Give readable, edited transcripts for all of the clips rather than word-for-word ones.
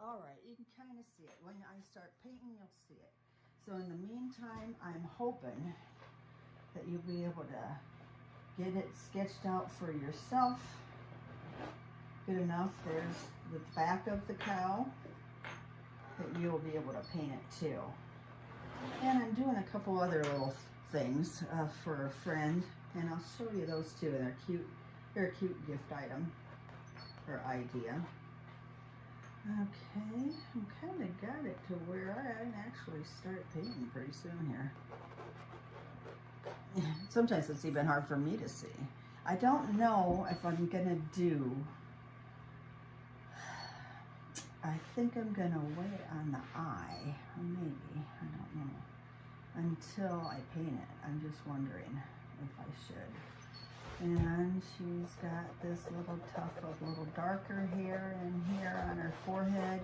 All right, you can kind of see it. When I start painting, you'll see it. So in the meantime, I'm hoping that you'll be able to get it sketched out for yourself. Good enough. There's the back of the cow that you'll be able to paint it too. And I'm doing a couple other little things for a friend, and I'll show you those too. They're cute. They're a cute gift item or idea. Okay, I'm kind of got it to where I can actually start painting pretty soon here. Sometimes it's even hard for me to see. I don't know if I'm gonna do, I think I'm gonna wait on the eye, or maybe, I don't know, until I paint it. I'm just wondering if I should. And she's got this little tuft of little darker hair in here on her forehead.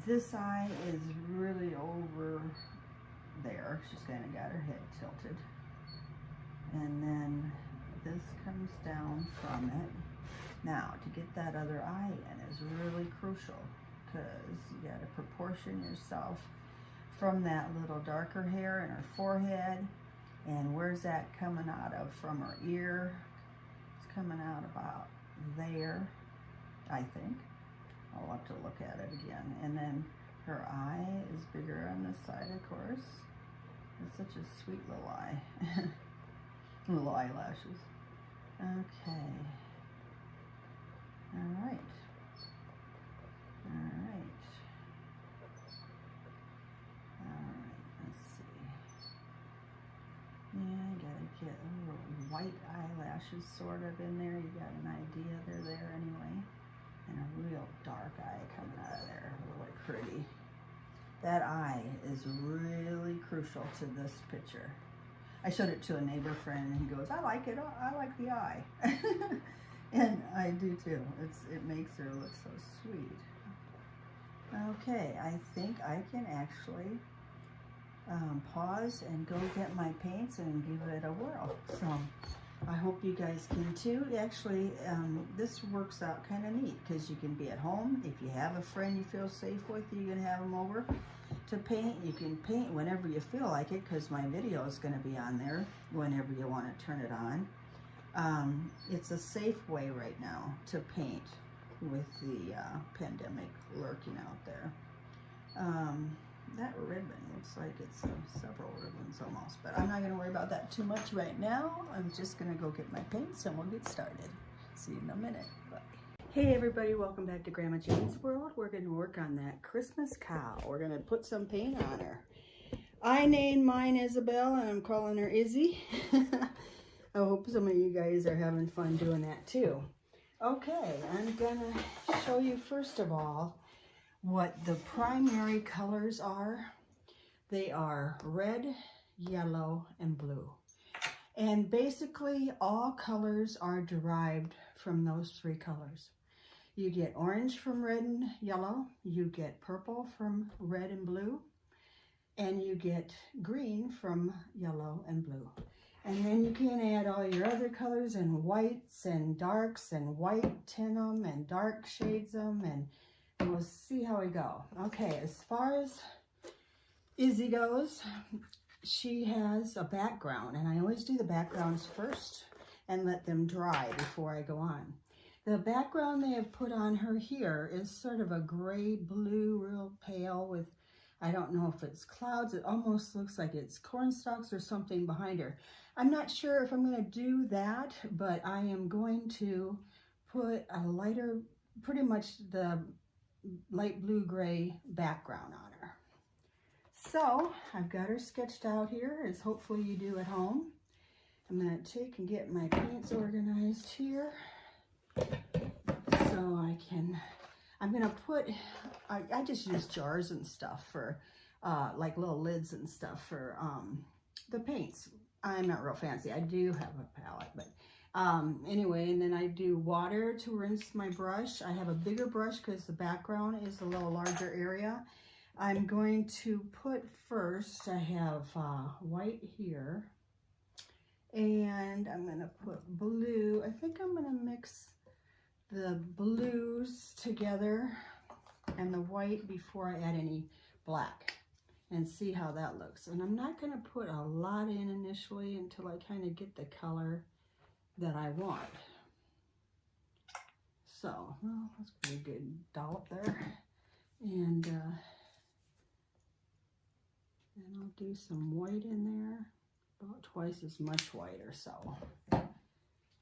This eye is really over there. She's kind of got her head tilted. And then this comes down from it. Now, to get that other eye in is really crucial because you got to proportion yourself from that little darker hair in her forehead. And where's that coming out of? From her ear. It's coming out about there, I think. I'll have to look at it again. And then her eye is bigger on this side, of course. It's such a sweet little eye. Little eyelashes. Okay. All right. All right. All right, let's see. Yeah, I gotta get a little white eyelashes sort of in there. You got an idea they're there anyway. And a real dark eye coming out of there, really pretty. That eye is really crucial to this picture. I showed it to a neighbor friend and he goes, I like it, I like the eye. And I do too. It makes her look so sweet. Okay, I think I can actually pause and go get my paints and give it a whirl. So I hope you guys can too. Actually, this works out kind of neat because you can be at home. If you have a friend you feel safe with, you can have them over to paint. You can paint whenever you feel like it because my video is going to be on there whenever you want to turn it on. It's a safe way right now to paint with the pandemic lurking out there. That ribbon looks like it's several ribbons almost, but I'm not going to worry about that too much right now. I'm just going to go get my paints and we'll get started. See you in a minute. Bye. Hey everybody, welcome back to Grandma Jane's World. We're going to work on that Christmas cow. We're going to put some paint on her. I named mine Isabel and I'm calling her Izzy. I hope some of you guys are having fun doing that too. Okay, I'm going to show you first of all what the primary colors are. They are red, yellow, and blue. And basically all colors are derived from those three colors. You get orange from red and yellow, you get purple from red and blue, and you get green from yellow and blue. And then you can add all your other colors and whites and darks and white tint them and dark shades them, and we'll see how we go. Okay, as far as Izzy goes, she has a background, and I always do the backgrounds first and let them dry before I go on. The background they have put on her here is sort of a gray blue, real pale with, I don't know if it's clouds. It almost looks like it's corn stalks or something behind her. I'm not sure if I'm going to do that, but I am going to put a lighter, pretty much the light blue gray background on her. So I've got her sketched out here, as hopefully you do at home. I'm going to take and get my paints organized here so I can, I'm going to put, I just use jars and stuff for like little lids and stuff for the paints. I'm not real fancy. I do have a palette, but anyway, and then I do water to rinse my brush. I have a bigger brush because the background is a little larger area. I'm going to put first, I have white here, and I'm going to put blue. I think I'm going to mix the blues together. and the white before I add any black and see how that looks. And I'm not going to put a lot in initially until I kind of get the color that I want. So, well, that's pretty good dollop there. And I'll do some white in there, about twice as much white or so.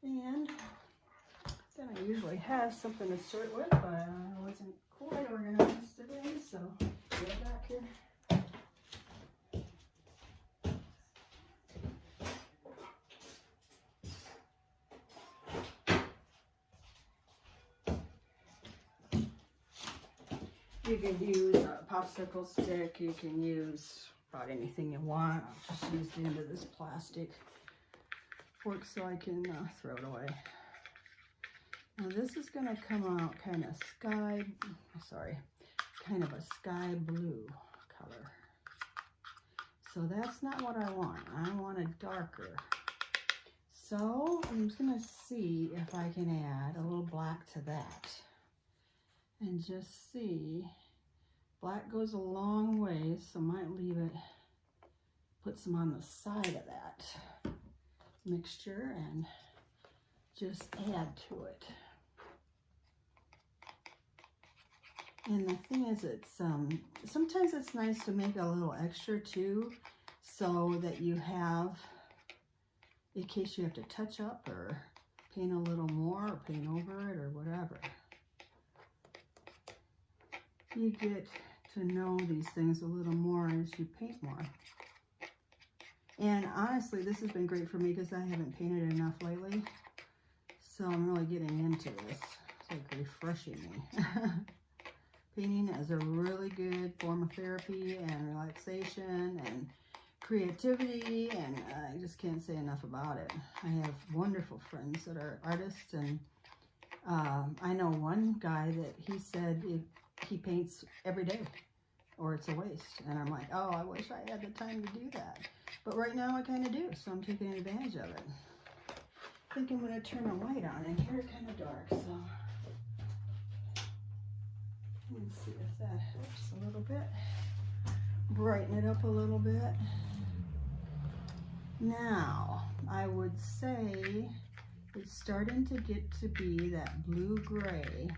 And then I usually have something to start with, but I wasn't quite organized today, so get back here. You can use a popsicle stick, you can use about anything you want. I'll just use the end of this plastic fork so I can throw it away. Now this is going to come out kind of kind of a sky blue color. So that's not what I want. I want a darker. So I'm just going to see if I can add a little black to that. And just see, black goes a long way, so I might leave it, put some on the side of that mixture and just add to it. And the thing is, it's sometimes it's nice to make a little extra too, so that you have, in case you have to touch up or paint a little more or paint over it or whatever. You get to know these things a little more as you paint more. And honestly, this has been great for me because I haven't painted enough lately. So I'm really getting into this. It's like refreshing me. Painting is a really good form of therapy and relaxation and creativity, and I just can't say enough about it. I have wonderful friends that are artists, and I know one guy that he said he paints every day or it's a waste, and I'm like, oh, I wish I had the time to do that, but right now I kind of do, so I'm taking advantage of it. I think I'm going to turn a light on, and here it's kind of dark, so let's see if that helps a little bit, brighten it up a little bit. Now I would say it's starting to get to be that blue-gray.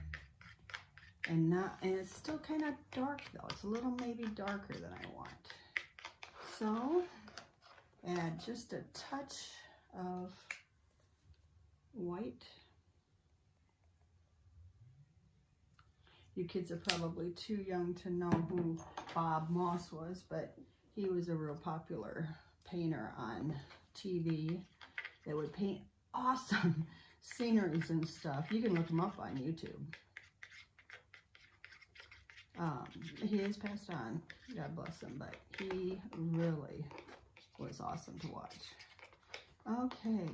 And it's still kind of dark though. It's a little maybe darker than I want. So add just a touch of white. You kids are probably too young to know who Bob Moss was, but he was a real popular painter on TV that would paint awesome sceneries and stuff. You can look him up on YouTube. He is passed on, God bless him, but he really was awesome to watch. Okay.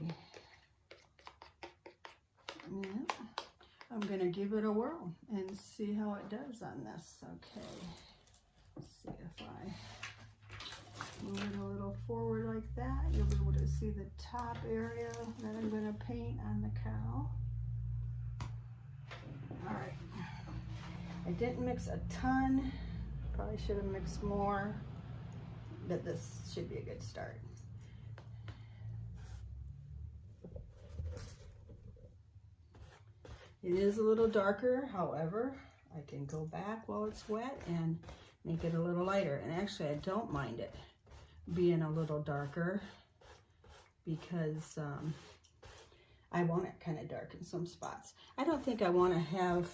Yeah. I'm going to give it a whirl and see how it does on this. Okay. Let's see if I move it a little forward like that. You'll be able to see the top area that I'm going to paint on the cow. All right. I didn't mix a ton, probably should have mixed more, but this should be a good start. It is a little darker, however, I can go back while it's wet and make it a little lighter. And actually, I don't mind it being a little darker because I want it kind of dark in some spots. I don't think I want to have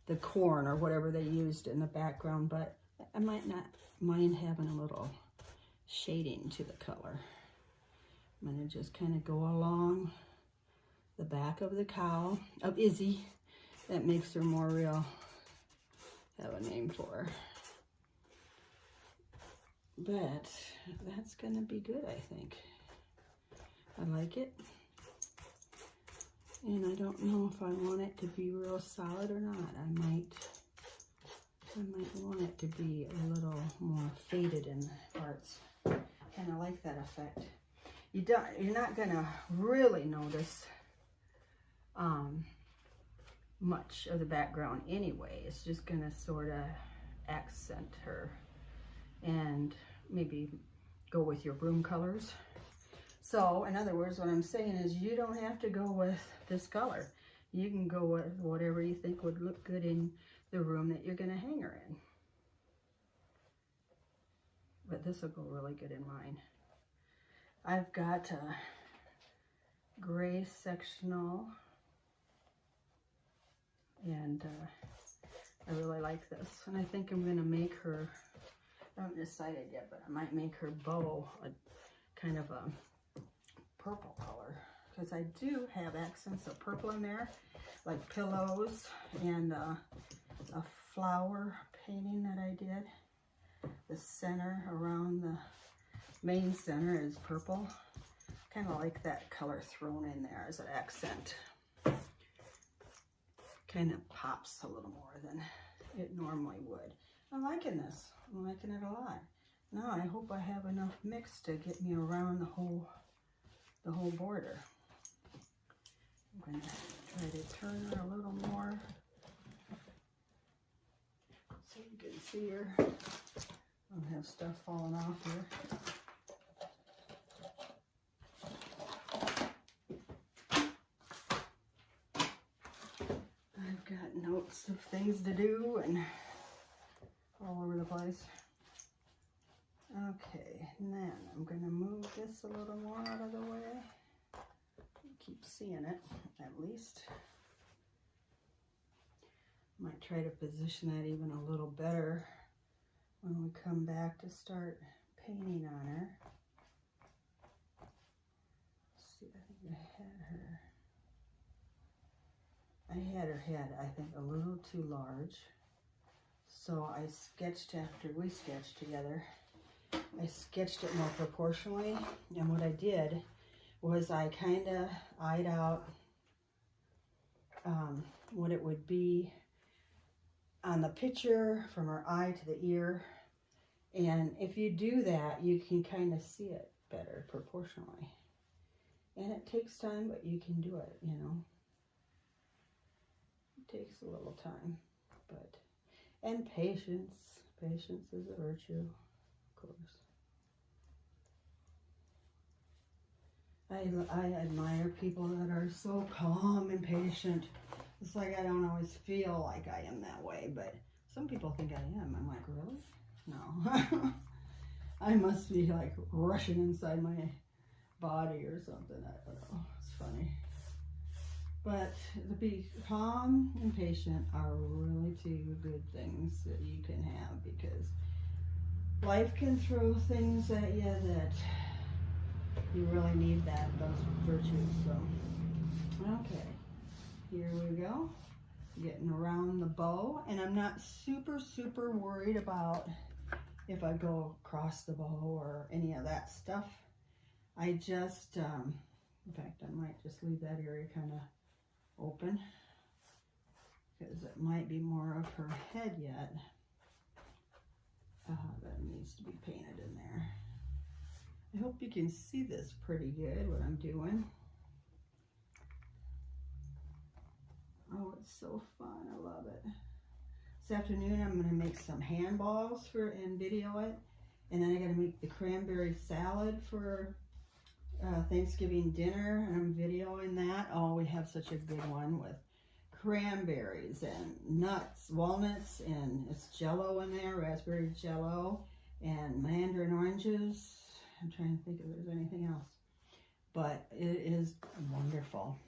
the corn or whatever they used in the background, but I might not mind having a little shading to the color. I'm going to just kind of go along the back of the cow, of Izzy. That makes her more real, have a name for her. But that's going to be good, I think. I like it. And I don't know if I want it to be real solid or not. I might want it to be a little more faded in parts. And I like that effect. You're not gonna really notice much of the background anyway. It's just gonna sort of accent her, and maybe go with your broom colors. So in other words, what I'm saying is you don't have to go with this color. You can go with whatever you think would look good in the room that you're gonna hang her in. But this will go really good in mine. I've got a gray sectional, and I really like this. And I think I'm gonna make her, I haven't decided yet, but I might make her bow a kind of a purple color, because I do have accents of purple in there, like pillows and a flower painting that I did. The center around the main center is purple. Kind of like that color thrown in there as an accent. Kind of pops a little more than it normally would. I'm liking this. I'm liking it a lot. Now I hope I have enough mix to get me around the whole border. I'm going to try to turn her a little more so you can see her. I don't have stuff falling off here. I've got notes of things to do and all over the place. Okay, and then I'm going to move this a little more out of the way. You keep seeing it, at least. Might try to position that even a little better when we come back to start painting on her. Let's see, I think I had her head, I think, a little too large. So I sketched, after we sketched together, I sketched it more proportionally, and what I did was I kind of eyed out what it would be on the picture from her eye to the ear, and if you do that, you can kind of see it better proportionally. And it takes time, but you can do it, you know. It takes a little time, but, and patience. Patience is a virtue. Of course. I admire people that are so calm and patient. It's like I don't always feel like I am that way, but some people think I am. I'm like, really? No. I must be like rushing inside my body or something. I don't know. It's funny. But to be calm and patient are really two good things that you can have, because life can throw things at you that you really need those virtues. So, okay, here we go. Getting around the bow, and I'm not super worried about if I go across the bow or any of that stuff. I just, in fact, I might just leave that area kind of open, because it might be more of her head yet that needs to be painted in there. I hope you can see this pretty good, what I'm doing. Oh, it's so fun. I love it. This afternoon, I'm going to make some handballs and video it. And then I got to make the cranberry salad for Thanksgiving dinner, and I'm videoing that. Oh, we have such a good one with cranberries and nuts, walnuts, and it's jello in there, raspberry jello, and mandarin oranges. I'm trying to think if there's anything else, but it is wonderful.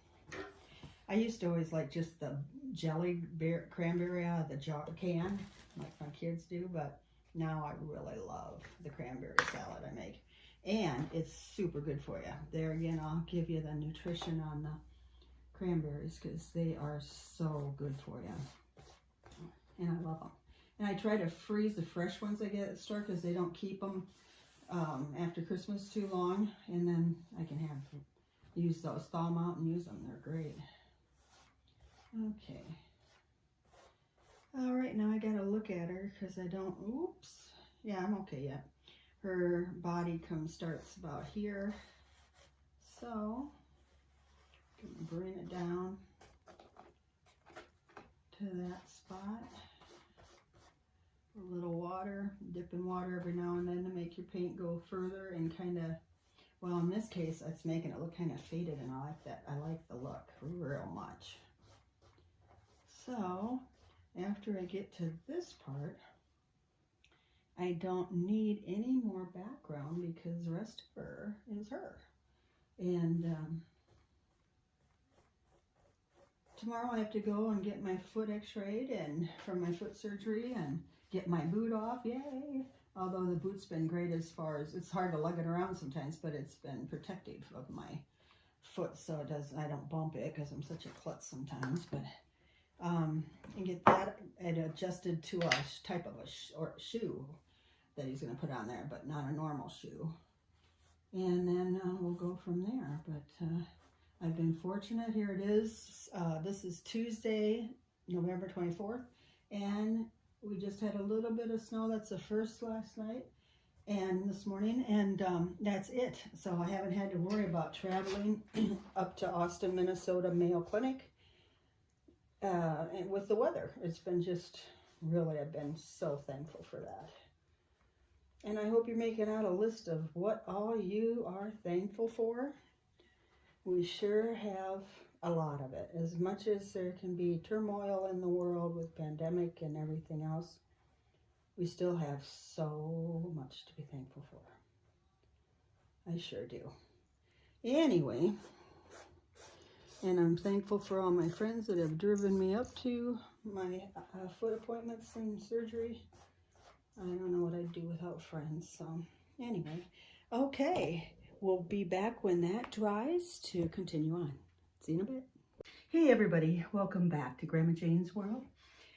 I used to always like just the cranberry out of the can, like my kids do, but now I really love the cranberry salad I make. And it's super good for you. There again, I'll give you the nutrition on the cranberries, because they are so good for you. And I love them. And I try to freeze the fresh ones I get at the store, because they don't keep them after Christmas too long. And then I can use those, thaw them out and use them. They're great. Okay. All right, now I gotta look at her, because I don't, oops. Yeah, I'm okay yet. Her body starts about here. So, I'm gonna bring it down. in water every now and then to make your paint go further and kind of, well, in this case, it's making it look kind of faded, and I like that. I like the look real much. So after I get to this part, I don't need any more background because the rest of her is her. And tomorrow I have to go and get my foot x-rayed and from my foot surgery and get my boot off. Yay! Although the boot's been great as far as, it's hard to lug it around sometimes, but it's been protective of my foot, so I don't bump it because I'm such a klutz sometimes. But and get that adjusted to a type of a shoe that he's going to put on there, but not a normal shoe. And then we'll go from there. But I've been fortunate. Here it is. This is Tuesday, November 24th, and we just had a little bit of snow. That's the first last night and this morning, and that's it. So I haven't had to worry about traveling up to Austin, Minnesota Mayo Clinic and with the weather. It's been just really, I've been so thankful for that. And I hope you're making out a list of what all you are thankful for. We sure have a lot of it. As much as there can be turmoil in the world with pandemic and everything else, we still have so much to be thankful for. I sure do. Anyway, and I'm thankful for all my friends that have driven me up to my foot appointments and surgery. I don't know what I'd do without friends. So anyway, okay. We'll be back when that dries to continue on. See you in a bit. Hey everybody, welcome back to Grandma Jane's World.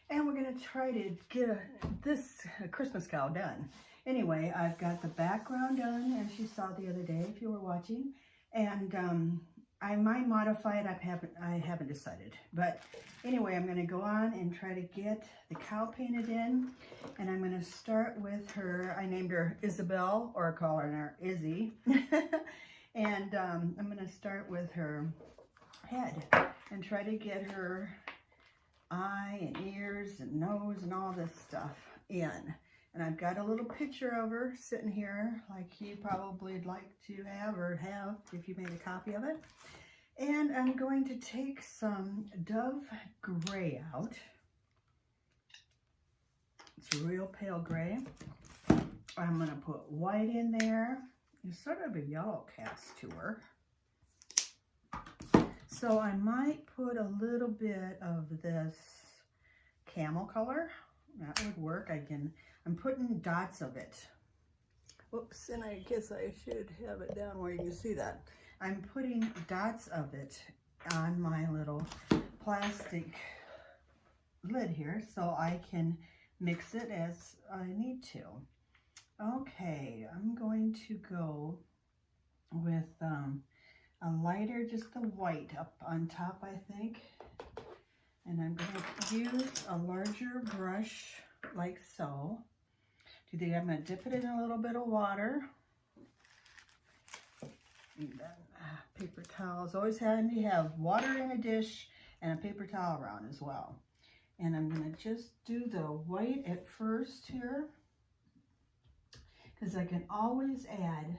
And we're going to try to get this Christmas cow done. Anyway, I've got the background done, as you saw the other day if you were watching. And I might modify it, I haven't decided. But anyway, I'm going to go on and try to get the cow painted in. And I'm going to start with her, I named her Isabel, or calling her Izzy. And I'm going to start with her head and try to get her eye and ears and nose and all this stuff in. And I've got a little picture of her sitting here like you probably would like to have or have if you made a copy of it. And I'm going to take some Dove Gray out. It's real pale gray. I'm going to put white in there. It's sort of a yellow cast to her. So I might put a little bit of this camel color. That would work. I'm putting dots of it. Whoops, and I guess I should have it down where you can see that. I'm putting dots of it on my little plastic lid here so I can mix it as I need to. Okay, I'm going to go with a lighter, just the white up on top, I think. And I'm going to use a larger brush like so. I'm going to dip it in a little bit of water. And then paper towels. Always handy to have water in a dish and a paper towel around as well. And I'm going to just do the white at first here, because I can always add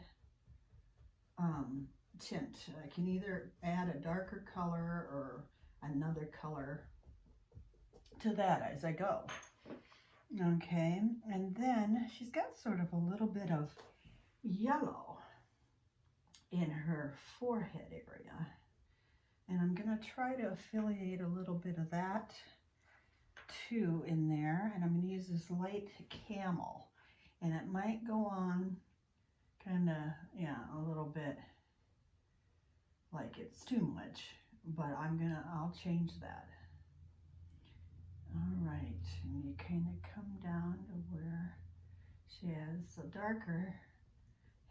tint. I can either add a darker color or another color to that as I go. Okay, and then she's got sort of a little bit of yellow in her forehead area. And I'm going to try to affiliate a little bit of that too in there. And I'm going to use this light camel. And it might go on kind of, yeah, a little bit like it's too much. But I'll change that. All right, and you kind of come down to where she has a darker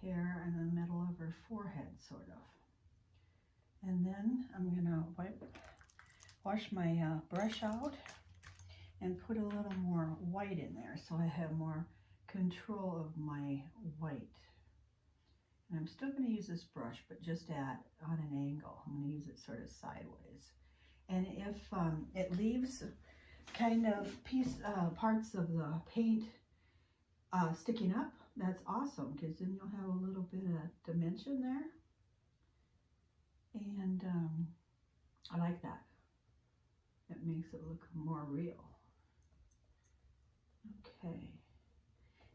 hair in the middle of her forehead, sort of. And then I'm going to wash my brush out and put a little more white in there so I have more control of my white. And I'm still going to use this brush, but just on an angle. I'm going to use it sort of sideways. And if it leaves kind of parts of the paint sticking up, that's awesome, because then you'll have a little bit of dimension there. And I like that. It makes it look more real. Okay.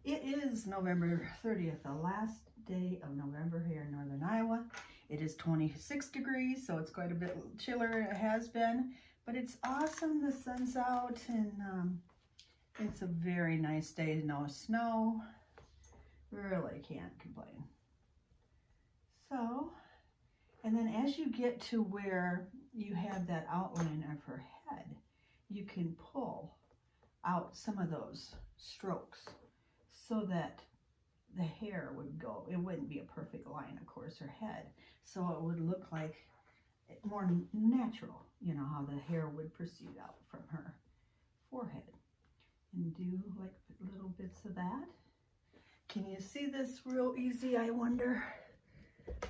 It is November 30th, the last day of November here in northern Iowa. It is 26 degrees, so it's quite a bit chiller than it has been. But it's awesome. The sun's out, and it's a very nice day. No snow. Really can't complain. So, and then as you get to where you have that outline of her head, you can pull out some of those strokes so that the hair would go. It wouldn't be a perfect line, of course, her head. So it would look like more natural, you know, how the hair would proceed out from her forehead. And do like little bits of that. Can you see this real easy, I wonder?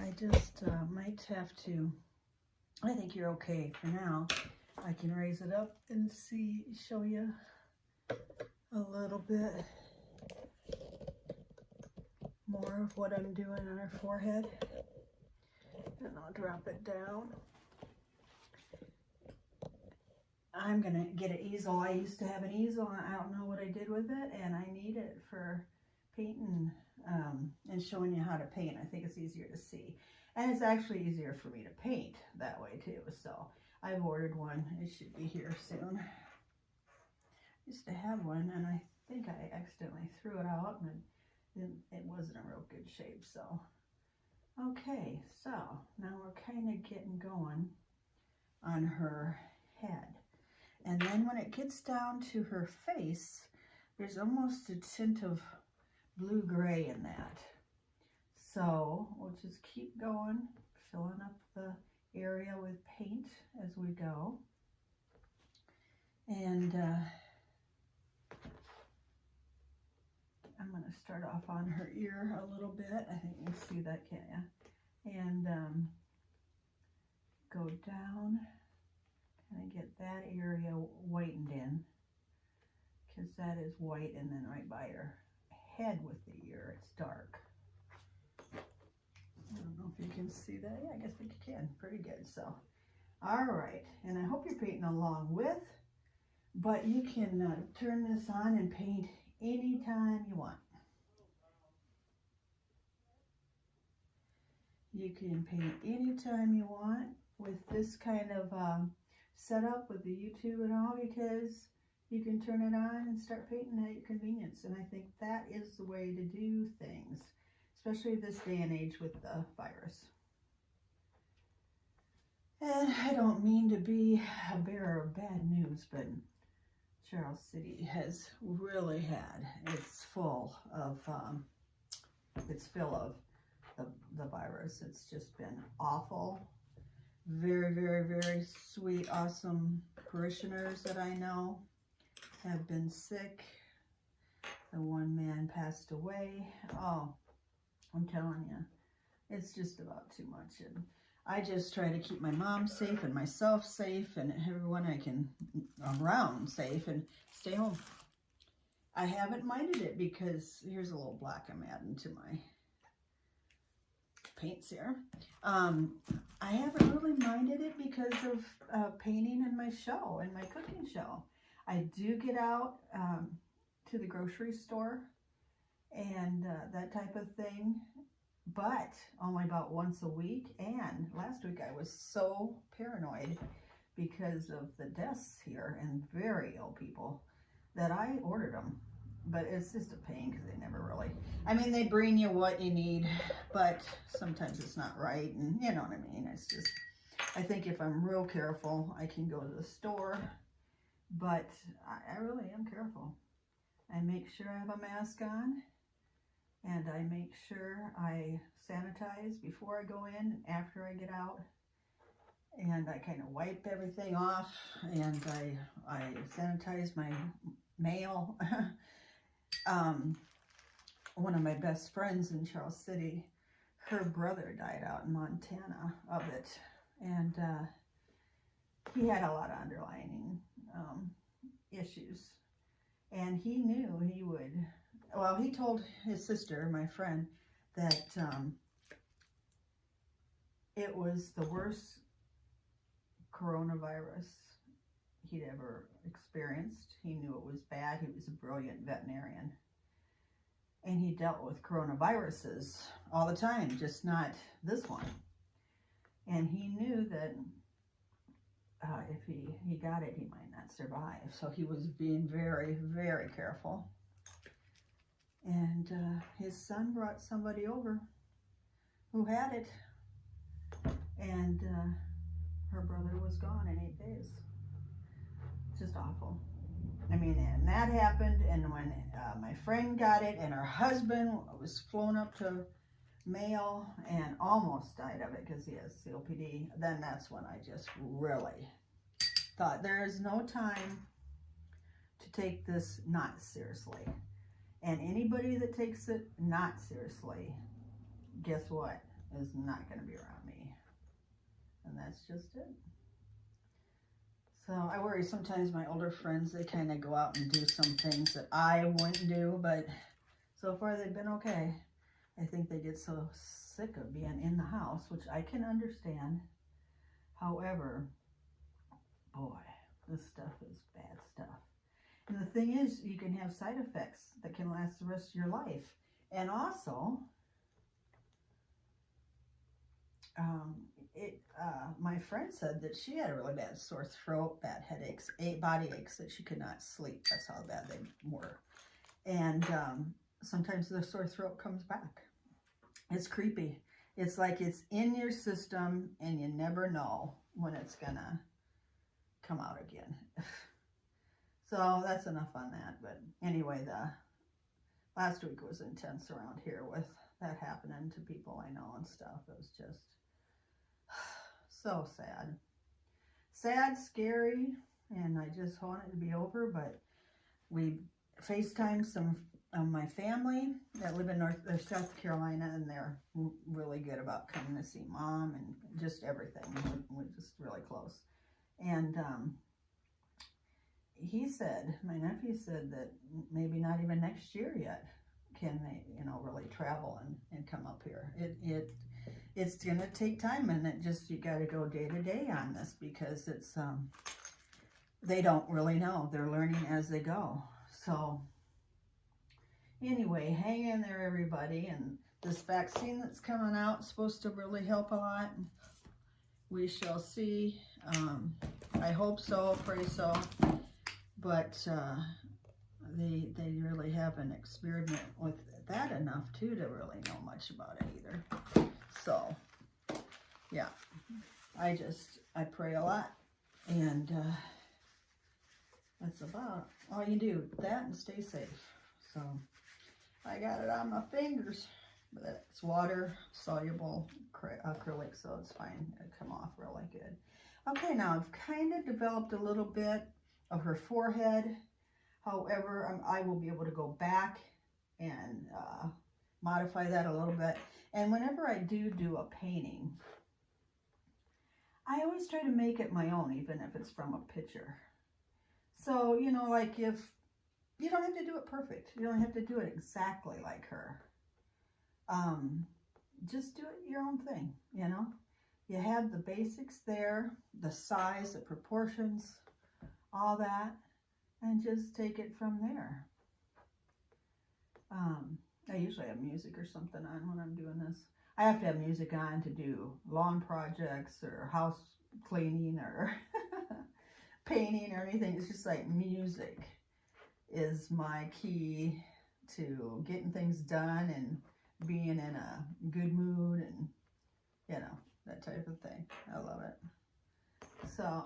I just might have to, I think you're okay for now. I can raise it up and show you a little bit more of what I'm doing on her forehead. And I'll drop it down. I'm gonna get an easel. I used to have an easel, and I don't know what I did with it, and I need it for painting and showing you how to paint. I think it's easier to see, and it's actually easier for me to paint that way too. So I've ordered one. It should be here soon. I used to have one, and I think I accidentally threw it out, and it wasn't in real good shape. So okay, so now we're kind of getting going on her head. And then when it gets down to her face, there's almost a tint of blue-gray in that. So we'll just keep going, filling up the area with paint as we go. And I'm going to start off on her ear a little bit. I think you can see that, can't you? And go down. Kind of get that area whitened in, because that is white, and then right by her head with the ear, it's dark. I don't know if you can see that. Yeah, I guess you can. Pretty good. So, all right, and I hope you're painting along with, but you can turn this on and paint anytime you want. You can paint anytime you want with this kind of setup with the YouTube and all, because you can turn it on and start painting at your convenience. And I think that is the way to do things, especially this day and age with the virus. And I don't mean to be a bearer of bad news, but Charles City has really had, it's full of the virus. It's just been awful. Very, very, very sweet, awesome parishioners that I know have been sick. The one man passed away. Oh, I'm telling you, it's just about too much. And I just try to keep my mom safe and myself safe and everyone I can around safe and stay home. I haven't minded it because here's a little black I'm adding to my paints here. I haven't really minded it because of painting in my show, in my cooking show. I do get out to the grocery store and that type of thing, but only about once a week. And last week I was so paranoid because of the deaths here and very ill people that I ordered them. But it's just a pain because they never really, I mean, they bring you what you need, but sometimes it's not right, and you know what I mean. It's just, I think if I'm real careful, I can go to the store, but I really am careful. I make sure I have a mask on, and I make sure I sanitize before I go in and after I get out, and I kind of wipe everything off, and I sanitize my mail. One of my best friends in Charles City, her brother died out in Montana of it, and he had a lot of underlying issues, and he knew he would well, he told his sister, my friend, that it was the worst coronavirus he'd ever experienced. He knew it was bad. He was a brilliant veterinarian. And he dealt with coronaviruses all the time, just not this one. And he knew that if he got it, he might not survive. So he was being very, very careful. And his son brought somebody over who had it. And her brother was gone in 8 days. Just awful. I mean, and that happened, and when my friend got it, and her husband was flown up to Mayo and almost died of it because he has COPD, then that's when I just really thought there is no time to take this not seriously. And anybody that takes it not seriously, guess what, is not going to be around me. And that's just it. So I worry sometimes my older friends, they kind of go out and do some things that I wouldn't do, but so far they've been okay. I think they get so sick of being in the house, which I can understand. However, boy, this stuff is bad stuff. And the thing is, you can have side effects that can last the rest of your life. And also, my friend said that she had a really bad sore throat, bad headaches, body aches, that she could not sleep. That's how bad they were. And sometimes the sore throat comes back. It's creepy. It's like it's in your system and you never know when it's gonna come out again. So that's enough on that. But anyway, the last week was intense around here with that happening to people I know and stuff. It was just so sad. Sad, scary, and I just want it to be over, but we FaceTimed some of my family that live in South Carolina, and they're really good about coming to see Mom and just everything. We're just really close. And he said, my nephew said that maybe not even next year yet can they, really travel and come up here. It's going to take time, and you got to go day to day on this because it's, they don't really know. They're learning as they go. So anyway, hang in there, everybody. And this vaccine that's coming out is supposed to really help a lot. We shall see. I hope so, pray so. But they really haven't experimented with that enough, too, to really know much about it either. So, yeah, I pray a lot, and that's about all you do. That and stay safe. So, I got it on my fingers, but it's water soluble acrylic, so it's fine. It'll come off really good. Okay, now I've kind of developed a little bit of her forehead. However, I will be able to go back and modify that a little bit. And whenever I do a painting, I always try to make it my own, even if it's from a picture. So, like if you don't have to do it perfect. You don't have to do it exactly like her. Just do it your own thing, You have the basics there, the size, the proportions, all that, and just take it from there. I usually have music or something on when I'm doing this. I have to have music on to do lawn projects or house cleaning or painting or anything. It's just like music is my key to getting things done and being in a good mood and, that type of thing. I love it. So,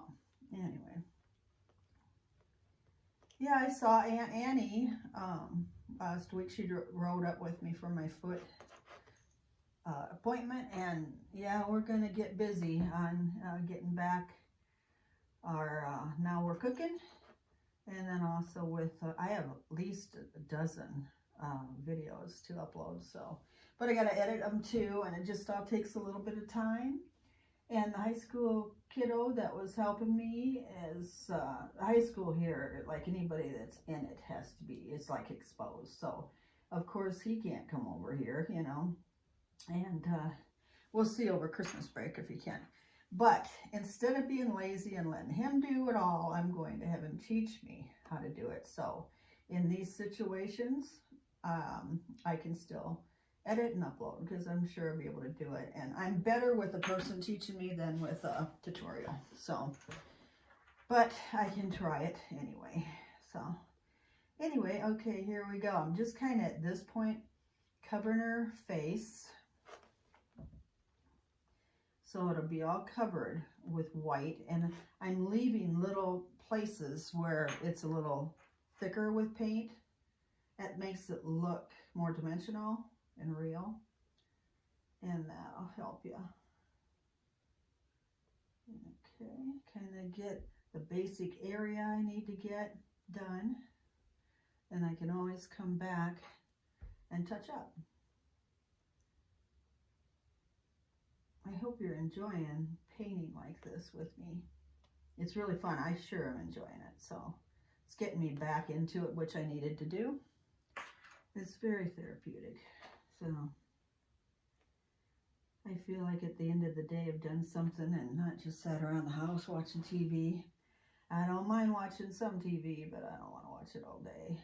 anyway. Yeah, I saw Aunt Annie last week. She rode up with me for my foot appointment, and yeah, we're gonna get busy on getting back our now we're cooking, and then also with I have at least a dozen videos to upload, so but I gotta edit them too, and it just all takes a little bit of time. And the high school kiddo that was helping me is high school here, like anybody that's in it has to be, it's like exposed. So of course, he can't come over here, you know, and we'll see over Christmas break if he can. But instead of being lazy and letting him do it all, I'm going to have him teach me how to do it. So in these situations, I can still edit and upload because I'm sure I'll be able to do it. And I'm better with a person teaching me than with a tutorial. So, but I can try it anyway. So anyway, okay, here we go. I'm just kind of at this point covering her face. So it'll be all covered with white, and I'm leaving little places where it's a little thicker with paint. That makes it look more dimensional and real, and that'll help you. Okay, kind of get the basic area I need to get done, and I can always come back and touch up. I hope you're enjoying painting like this with me. It's really fun. I sure am enjoying it. So it's getting me back into it, which I needed to do. It's very therapeutic. So I feel like at the end of the day I've done something and not just sat around the house watching TV. I don't mind watching some TV, but I don't want to watch it all day.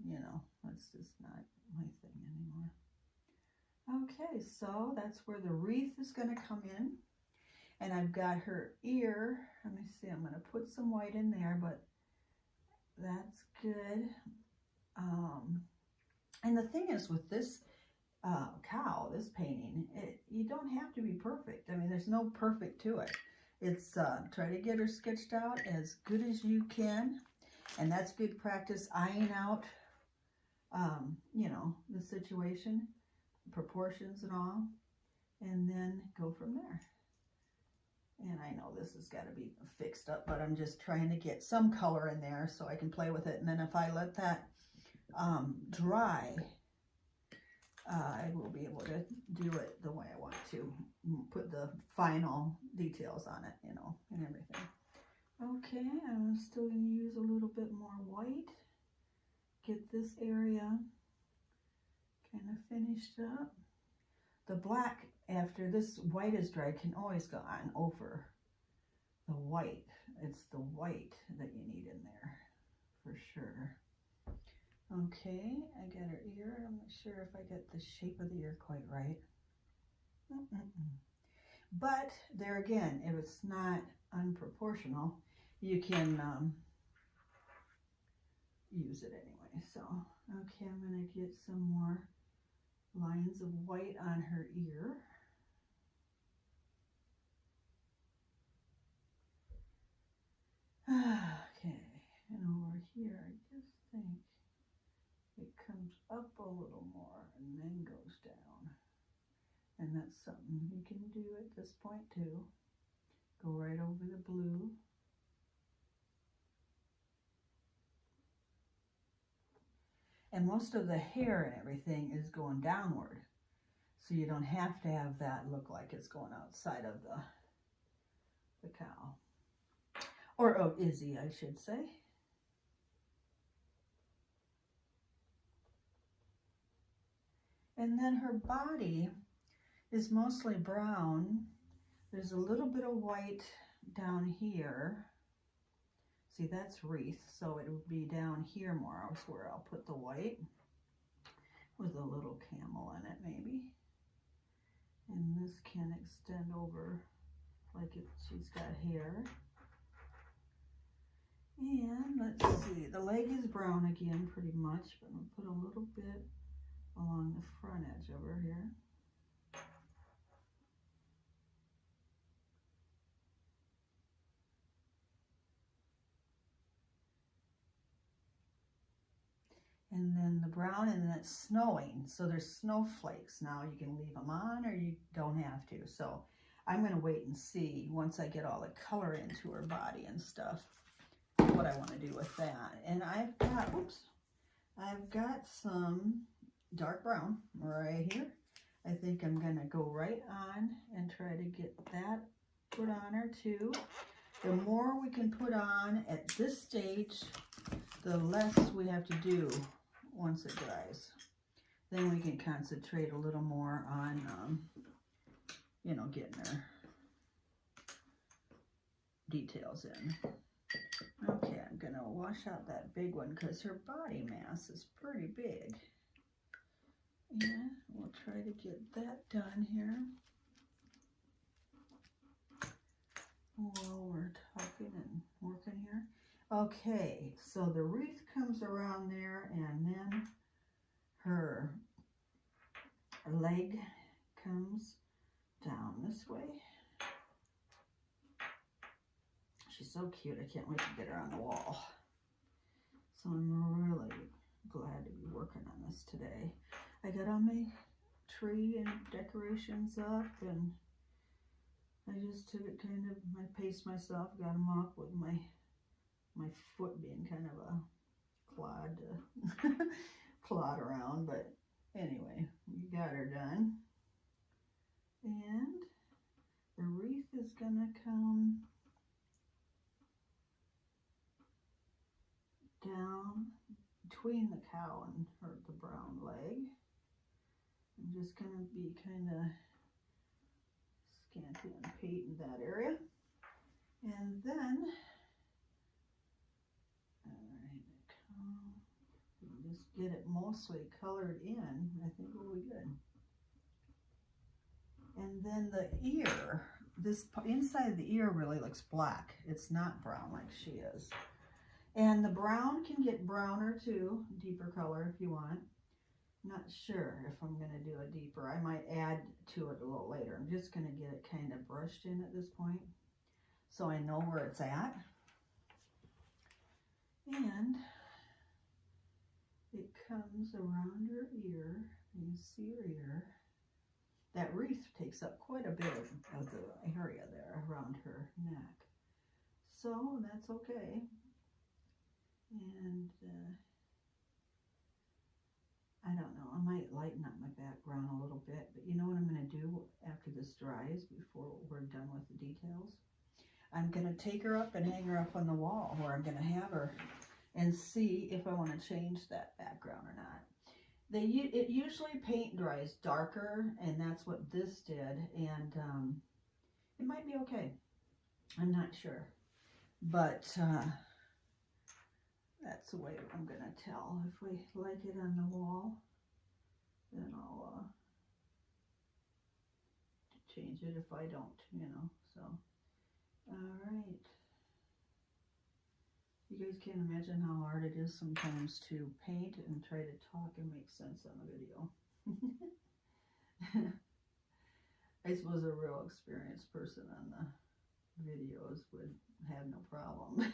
You know, that's just not my thing anymore. Okay, so that's where the wreath is going to come in. And I've got her ear. Let me see, I'm going to put some white in there, but that's good. And the thing is with this cow, this painting, you don't have to be perfect. I mean, there's no perfect to it. It's try to get her sketched out as good as you can. And that's good practice, eyeing out, you know, the situation, proportions and all, and then go from there. And I know this has got to be fixed up, but I'm just trying to get some color in there so I can play with it. And then if I let that dry, I will be able to do it the way I want to, put the final details on it, you know, and everything. Okay, I'm still going to use a little bit more white, get this area kind of finished up. The black, after this white is dry, can always go on over the white. It's the white that you need in there for sure. Okay, I got her ear. I'm not sure if I got the shape of the ear quite right. But there again, if it's not unproportional, you can use it anyway. So, okay, I'm going to get some more lines of white on her ear. Okay, and over here, I just think it comes up a little more and then goes down. And that's something you can do at this point too. Go right over the blue. And most of the hair and everything is going downward. So you don't have to have that look like it's going outside of the cow. Or of Izzy, I should say. And then her body is mostly brown. There's a little bit of white down here. See, that's wreath, so it would be down here more. That's where I'll put the white with a little camel in it, maybe. And this can extend over like if she's got hair. And let's see, the leg is brown again pretty much, but I'm going to put a little bit along the front edge over here. And then the brown, and then it's snowing. So there's snowflakes. Now you can leave them on or you don't have to. So I'm going to wait and see once I get all the color into her body and stuff, what I want to do with that. And I've got, I've got some dark brown right here. I think I'm going to go right on and try to get that put on her too. The more we can put on at this stage, the less we have to do once it dries. Then we can concentrate a little more on, you know, getting our details in. Okay, I'm gonna wash out that big one because her body mass is pretty big. And we'll try to get that done here while we're talking and working here. Okay, so the wreath comes around there, and then her leg comes down this way. She's so cute. I can't wait to get her on the wall. So I'm really glad to be working on this today. I got all my tree and decorations up, and I just took it kind of, I paced myself, got them up with my foot being kind of a clod to clod around, but anyway, we got her done. And the wreath is gonna come down between the cow and the brown leg. I'm just gonna be kind of scanty on paint in that area. And then, just get it mostly colored in, I think we'll be good. And then the ear, this inside of the ear really looks black. It's not brown like she is. And the brown can get browner too, deeper color if you want. Not sure if I'm gonna do a deeper. I might add to it a little later. I'm just gonna get it kind of brushed in at this point, so I know where it's at. And it comes around her ear. You see her ear. That wreath takes up quite a bit of the area there around her neck. So that's okay. And I don't know, I might lighten up my background a little bit, but you know what I'm going to do after this dries, before we're done with the details? I'm going to take her up and hang her up on the wall where I'm going to have her, and see if I want to change that background or not. It usually paint dries darker, and that's what this did, and it might be okay. I'm not sure, but that's the way I'm going to tell. If we like it on the wall, then I'll change it if I don't, you know, so. All right. You guys can't imagine how hard it is sometimes to paint and try to talk and make sense on a video. I suppose a real experienced person on the videos would have no problem.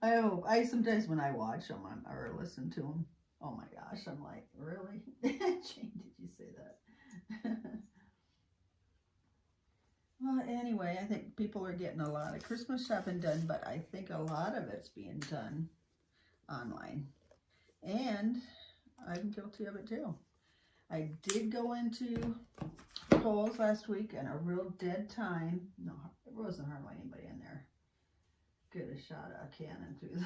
I hope. Sometimes when I watch them or listen to them, oh my gosh, I'm like, really? Jane, did you say that? Well, anyway, I think people are getting a lot of Christmas shopping done, but I think a lot of it's being done online. And I'm guilty of it too. I did go into Kohl's last week in a real dead time. No, there wasn't hardly anybody in there. Could have shot a cannon through the,